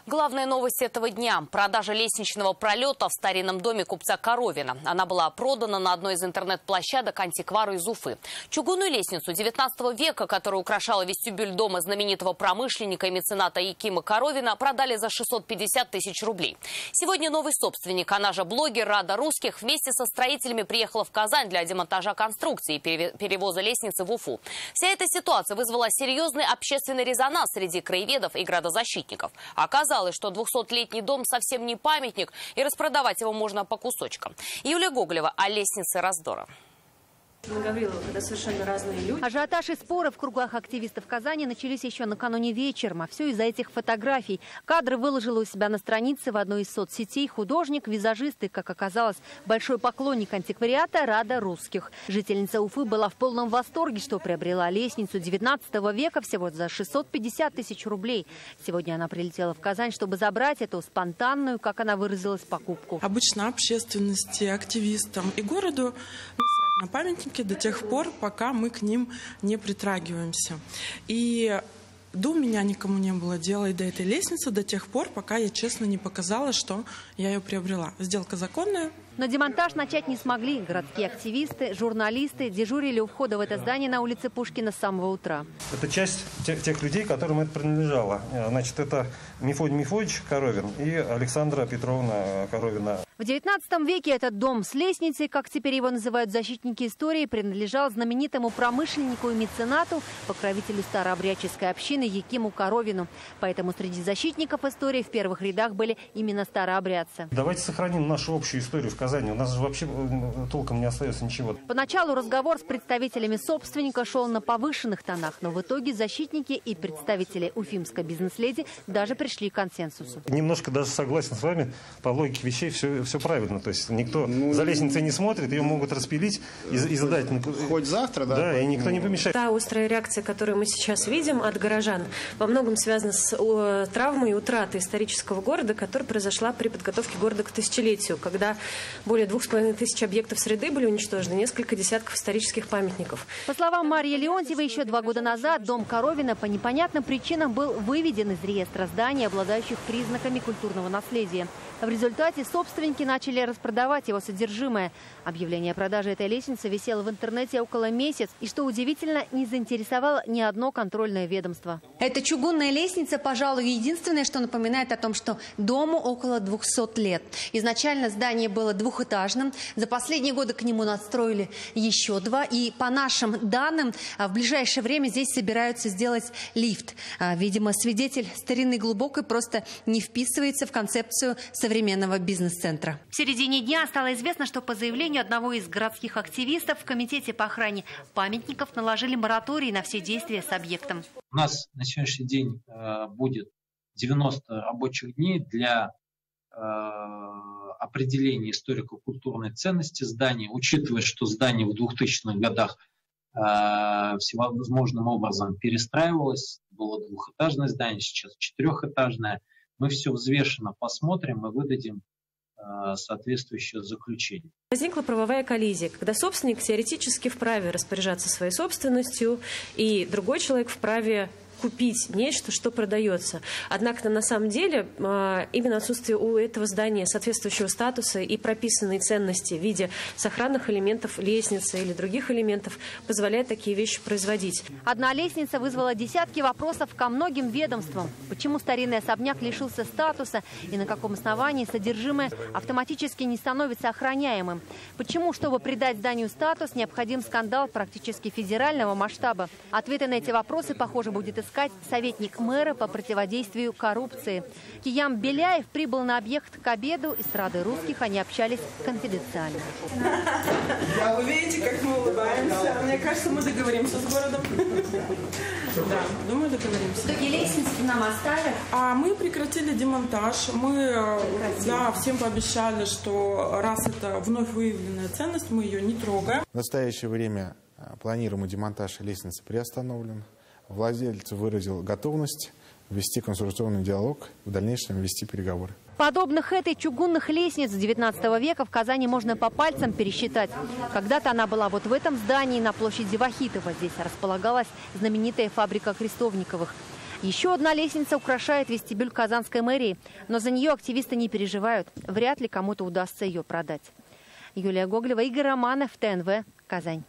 Главная новость этого дня – продажа лестничного пролета в старинном доме купца Коровина. Она была продана на одной из интернет-площадок антиквару из Уфы. Чугунную лестницу 19 века, которая украшала вестибюль дома знаменитого промышленника и мецената Якима Коровина, продали за 650 тысяч рублей. Сегодня новый собственник, она же блогер Рада Русских, вместе со строителями приехала в Казань для демонтажа конструкции и перевоза лестницы в Уфу. Вся эта ситуация вызвала серьезный общественный резонанс среди краеведов и градозащитников. Оказалось, что 200-летний дом совсем не памятник, и распродавать его можно по кусочкам. Юлия Гоголева о лестнице раздора. Когда совершенно разные люди. Ажиотаж и споры в кругах активистов Казани начались еще накануне вечером. А все из-за этих фотографий. Кадры выложила у себя на странице в одной из соцсетей художник, визажист и, как оказалось, большой поклонник антиквариата Рада Русских. Жительница Уфы была в полном восторге, что приобрела лестницу 19 века всего за 650 тысяч рублей. Сегодня она прилетела в Казань, чтобы забрать эту спонтанную, как она выразилась, покупку. Обычно общественности, активистам и городу на памятники до тех пор, пока мы к ним не притрагиваемся. И до меня никому не было дела и до этой лестницы до тех пор, пока я честно не показала, что я ее приобрела. Сделка законная. Но демонтаж начать не смогли. Городские активисты, журналисты дежурили у входа в это здание на улице Пушкина с самого утра. Это часть тех людей, которым это принадлежало. Значит, это Мефодий Мефодьевич Коровин и Александра Петровна Коровина. В 19 веке этот дом с лестницей, как теперь его называют защитники истории, принадлежал знаменитому промышленнику и меценату, покровителю старообрядческой общины Якиму Коровину. Поэтому среди защитников истории в первых рядах были именно старообрядцы. Давайте сохраним нашу общую историю в Казани. У нас же вообще толком не остается ничего. Поначалу разговор с представителями собственника шел на повышенных тонах, но в итоге защитники и представители уфимской бизнес-леди даже пришли к консенсусу. Немножко даже согласен с вами, по логике вещей все правильно. То есть никто за лестницей не смотрит, ее могут распилить и задать. Хоть завтра, да? Да, и никто не помешает. Та острая реакция, которую мы сейчас видим от горожан, во многом связана с травмой и утратой исторического города, которая произошла при подготовке города к тысячелетию, когда более 2500 объектов среды были уничтожены, несколько десятков исторических памятников. По словам Марьи Леонтьевой, еще 2 года назад дом Коровина по непонятным причинам был выведен из реестра зданий, обладающих признаками культурного наследия. В результате собственники начали распродавать его содержимое. Объявление о продаже этой лестницы висело в интернете около месяца и, что удивительно, не заинтересовало ни одно контрольное ведомство. Эта чугунная лестница, пожалуй, единственное, что напоминает о том, что дому около 200 лет. Изначально здание было двухэтажным. За последние годы к нему надстроили еще 2. И по нашим данным, в ближайшее время здесь собираются сделать лифт. Видимо, свидетель старины глубокой просто не вписывается в концепцию современного бизнес-центра. В середине дня стало известно, что по заявлению одного из городских активистов в Комитете по охране памятников наложили мораторий на все действия с объектом. У нас на сегодняшний день будет 90 рабочих дней для определения историко-культурной ценности здания, учитывая, что здание в 2000-х годах всевозможным образом перестраивалось, было двухэтажное здание, сейчас 4-этажное. Мы все взвешенно посмотрим и выдадим соответствующее заключение. Возникла правовая коллизия, когда собственник теоретически вправе распоряжаться своей собственностью, и другой человек вправе купить нечто, что продается. Однако на самом деле именно отсутствие у этого здания соответствующего статуса и прописанной ценности в виде сохранных элементов лестницы или других элементов позволяет такие вещи производить. Одна лестница вызвала десятки вопросов ко многим ведомствам. Почему старинный особняк лишился статуса и на каком основании содержимое автоматически не становится охраняемым? Почему, чтобы придать зданию статус, необходим скандал практически федерального масштаба? Ответы на эти вопросы, похоже, будет искать советник мэра по противодействию коррупции. Киям Беляев прибыл на объект к обеду, и с Радой Русских они общались конфиденциально. Вы видите, как мы улыбаемся. Мне кажется, мы договоримся с городом. Да, думаю, договоримся. Итоги лестницы нам оставят? А мы прекратили демонтаж. Мы всем пообещали, что раз это вновь выявленная ценность, мы ее не трогаем. В настоящее время планируемый демонтаж лестницы приостановлен. Владелец выразил готовность вести консультационный диалог, в дальнейшем вести переговоры. Подобных этой чугунных лестниц 19 века в Казани можно по пальцам пересчитать. Когда-то она была вот в этом здании на площади Вахитова. Здесь располагалась знаменитая фабрика Крестовниковых. Еще одна лестница украшает вестибюль Казанской мэрии. Но за нее активисты не переживают. Вряд ли кому-то удастся ее продать. Юлия Гоголева, Игорь Романов, ТНВ, Казань.